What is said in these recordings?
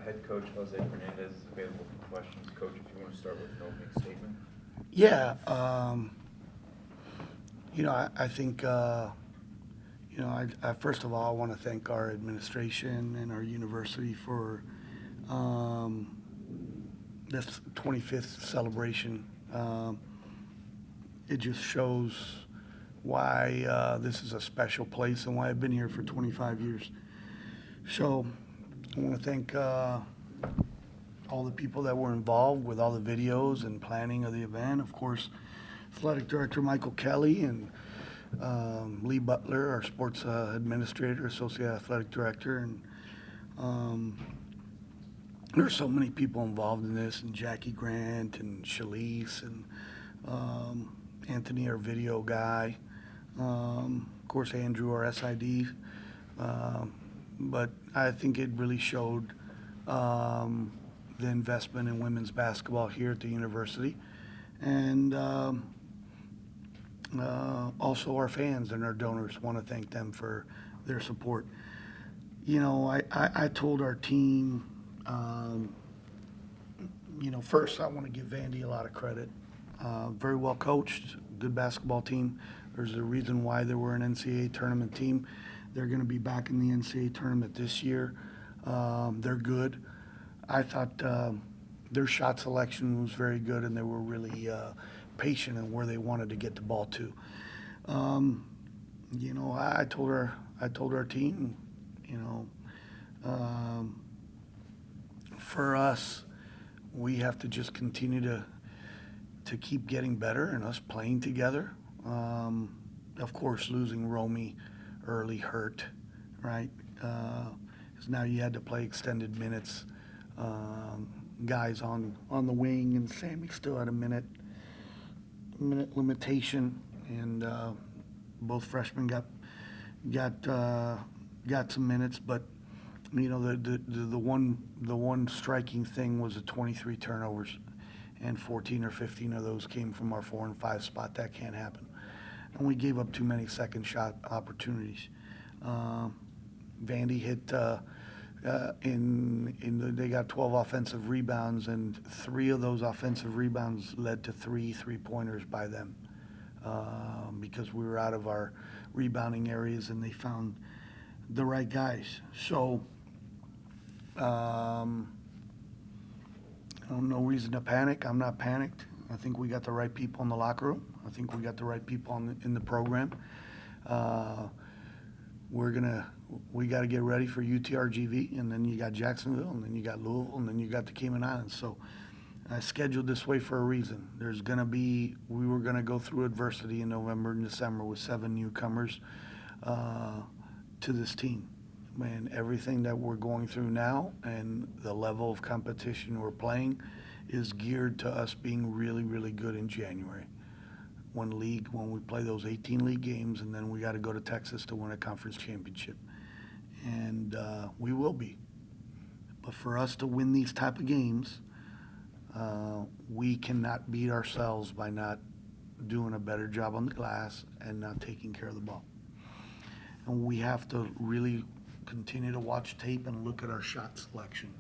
head coach Jose Fernandez is available for questions. Coach, if you want to start with an opening statement. Yeah, I think, I first of all, I want to thank our administration and our university for this 25th celebration. It just shows why this is a special place and why I've been here for 25 years. So I want to thank all the people that were involved with all the videos and planning of the event. Of course, Athletic Director Michael Kelly and Lee Butler, our sports administrator, associate athletic director, and there's so many people involved in this, and Jackie Grant and Shalise and Anthony, our video guy, of course Andrew, our SID. But I think it really showed the investment in women's basketball here at the university, and also our fans and our donors. Want to thank them for their support. I told our team, first I want to give Vandy a lot of credit. Very well coached, good basketball team. There's a reason why they were an NCAA tournament team. They're going to be back in the NCAA tournament this year. They're good. I thought their shot selection was very good, and they were really patient in where they wanted to get the ball to. I told our team, for us, we have to just continue to keep getting better and us playing together. Of course, losing Romy early hurt, right? Because now you had to play extended minutes. Guys on the wing, and Sammy still had a minute limitation, and both freshmen got some minutes. But the one striking thing was the 23 turnovers, and 14 or 15 of those came from our 4 and 5 spot. That can't happen. And we gave up too many second shot opportunities. Vandy hit they got 12 offensive rebounds, and 3 of those offensive rebounds led to 3 3-pointers by them, because we were out of our rebounding areas and they found the right guys. So no reason to panic. I'm not panicked. I think we got the right people in the locker room. I think we got the right people in the program. We got to get ready for UTRGV, and then you got Jacksonville, and then you got Louisville, and then you got the Cayman Islands. So I scheduled this way for a reason. We were going to go through adversity in November and December with 7 newcomers to this team. And everything that we're going through now and the level of competition we're playing is geared to us being really, really good in January. When we play those 18 league games, and then we got to go to Texas to win a conference championship. And we will be. But for us to win these type of games, we cannot beat ourselves by not doing a better job on the glass and not taking care of the ball. And we have to really continue to watch tape and look at our shot selection.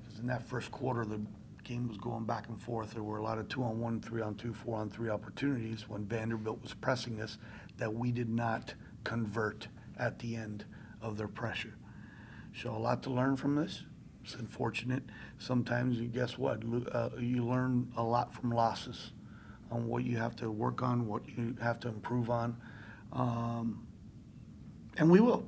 Because in that first quarter, the game was going back and forth. There were a lot of 2-on-1, 3-on-2, 4-on-3 opportunities when Vanderbilt was pressing us that we did not convert at the end of their pressure. So a lot to learn from this. It's unfortunate. Sometimes, guess what? You learn a lot from losses on what you have to work on, what you have to improve on. And we will.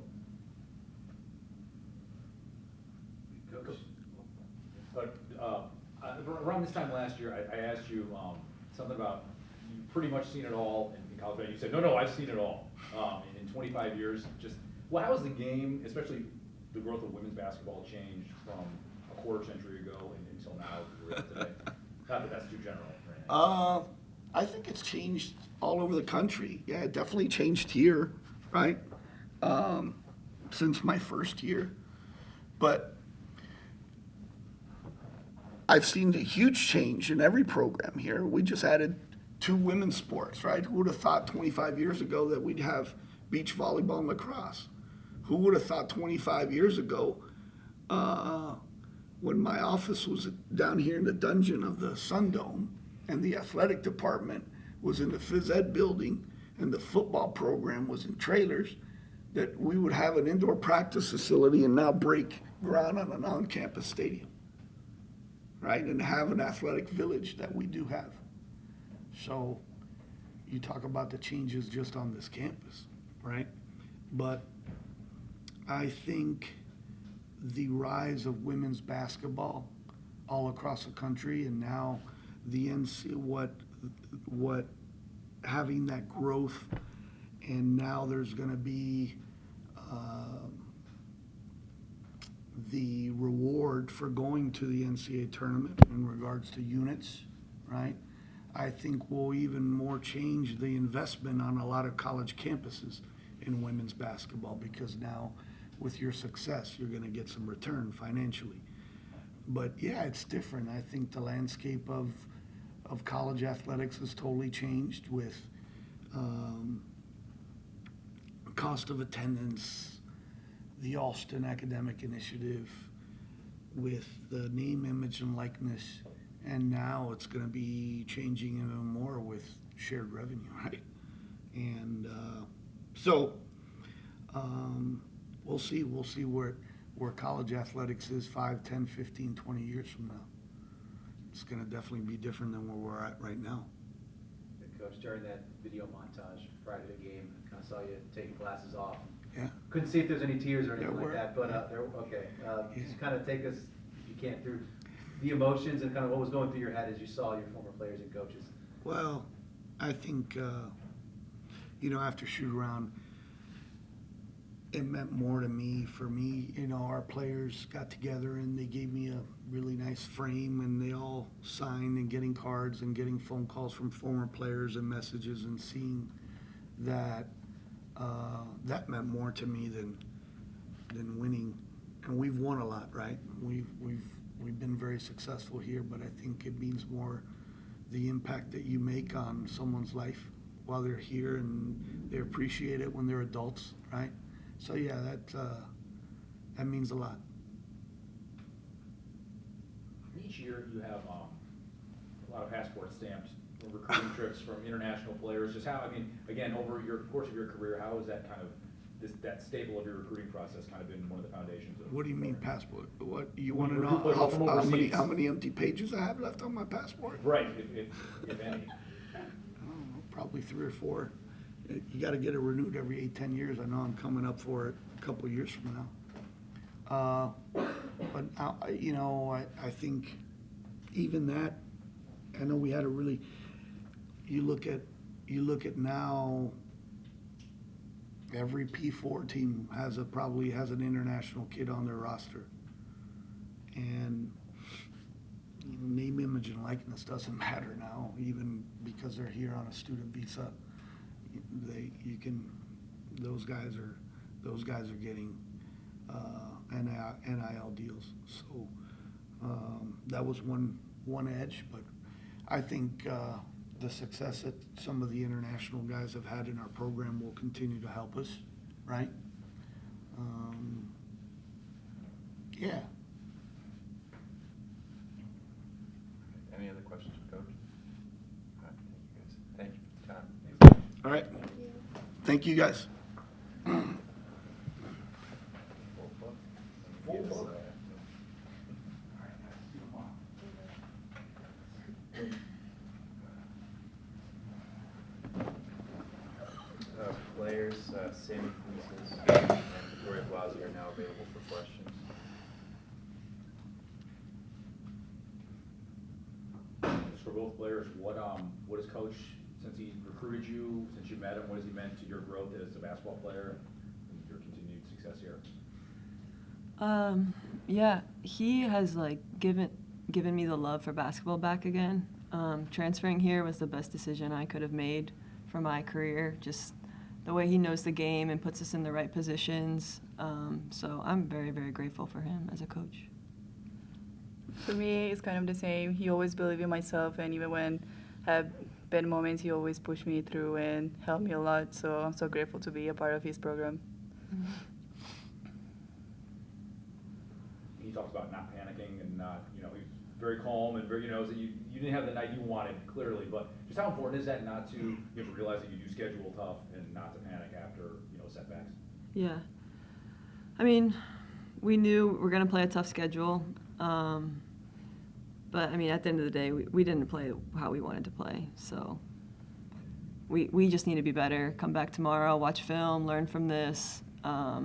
Around this time last year, I asked you something about you pretty much seen it all in college. You said, no, I've seen it all in 25 years. How has the game, especially the growth of women's basketball, changed from a quarter century ago until now today? Not that that's too general. Right? I think it's changed all over the country. Yeah, it definitely changed here, right? Since my first year. But I've seen a huge change in every program here. We just added 2 women's sports, right? Who would have thought 25 years ago that we'd have beach volleyball and lacrosse? Who would have thought 25 years ago when my office was down here in the dungeon of the Sun Dome, and the athletic department was in the phys ed building, and the football program was in trailers, that we would have an indoor practice facility and now break ground on an on-campus stadium, right? And have an athletic village that we do have. So you talk about the changes just on this campus, right? But I think the rise of women's basketball all across the country, and now the NC, what having that growth, and now there's going to be the reward for going to the NCAA tournament in regards to units, right? I think will even more change the investment on a lot of college campuses in women's basketball, because now with your success, you're going to get some return financially. But yeah, it's different. I think the landscape of college athletics has totally changed with cost of attendance, the Alston Academic Initiative, with the name, image, and likeness, and now it's going to be changing even more with shared revenue, right? And so we'll see where college athletics is 5, 10, 15, 20 years from now. It's going to definitely be different than where we're at right now. Coach, during that video montage prior to the game, I saw you taking glasses off. Yeah. Couldn't see if there's any tears or anything There like were. that, but okay. Just kind of take us, if you can, through the emotions and kind of what was going through your head as you saw your former players and coaches. Well, I think, after shoot around, it meant more to me. For me, our players got together and they gave me a really nice frame, and they all signed, and getting cards and getting phone calls from former players and messages, and seeing that that meant more to me than winning. And we've won a lot, right? We've been very successful here, but I think it means more the impact that you make on someone's life while they're here, and they appreciate it when they're adults, right? So yeah, that means a lot. Each year you have a lot of passport stamped recruiting trips from international players. Just how, again, over your course of your career, how has that kind of that staple of your recruiting process kind of been one of the foundations of? What do you mean passport? What you When want to you know? recruit players from overseas. How many empty pages I have left on my passport? Right, if any. I don't know, probably 3 or 4. You got to get it renewed every 8, 10 years. I know I'm coming up for it a couple of years from now. But I think even that, I know we had a really. You look at now. Every P4 team probably has an international kid on their roster, and name, image, and likeness doesn't matter now, even because they're here on a student visa. Those guys are getting NIL deals. So that was one edge, but I think the success that some of the international guys have had in our program will continue to help us, right? Yeah. Any other questions, Coach? All right, thank you guys. Thank you for the time. All right. Thank you, guys. Players, Sammy Fleeces and Victoria Blasi are now available for questions. Just for both players, what has Coach, since he recruited you, since you met him, what has he meant to your growth as a basketball player and your continued success here? Yeah, he has given me the love for basketball back again. Transferring here was the best decision I could have made for my career. Just the way he knows the game and puts us in the right positions. So I'm very, very grateful for him as a coach. For me, it's kind of the same. He always believed in myself, and even when I had bad moments, he always pushed me through and helped me a lot. So I'm so grateful to be a part of his program. Can you talks about not panicking and not, you know, he's very calm and very, you know, that you didn't have the night you wanted, clearly, but just how important is that not to, you have to realize that you do schedule tough and not to panic after, you know, setbacks? Yeah. I mean, we knew we're going to play a tough schedule. But, I mean, at the end of the day, we didn't play how we wanted to play. So we just need to be better, come back tomorrow, watch film, learn from this. I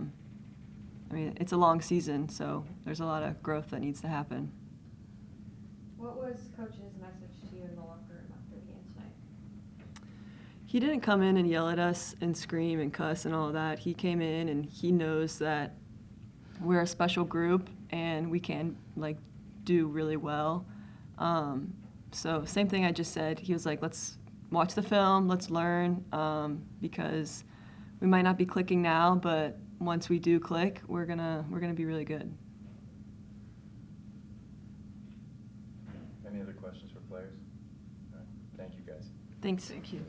mean, it's a long season, so there's a lot of growth that needs to happen. What was Coach's message to you in the locker room after the game tonight? He didn't come in and yell at us and scream and cuss and all of that. He came in and he knows that we're a special group and we can, like, do really well. So same thing I just said. He was like, let's watch the film, let's learn, because we might not be clicking now, but once we do click, we're gonna be really good. Any other questions for players? All right. Thank you, guys. Thanks. Thank you.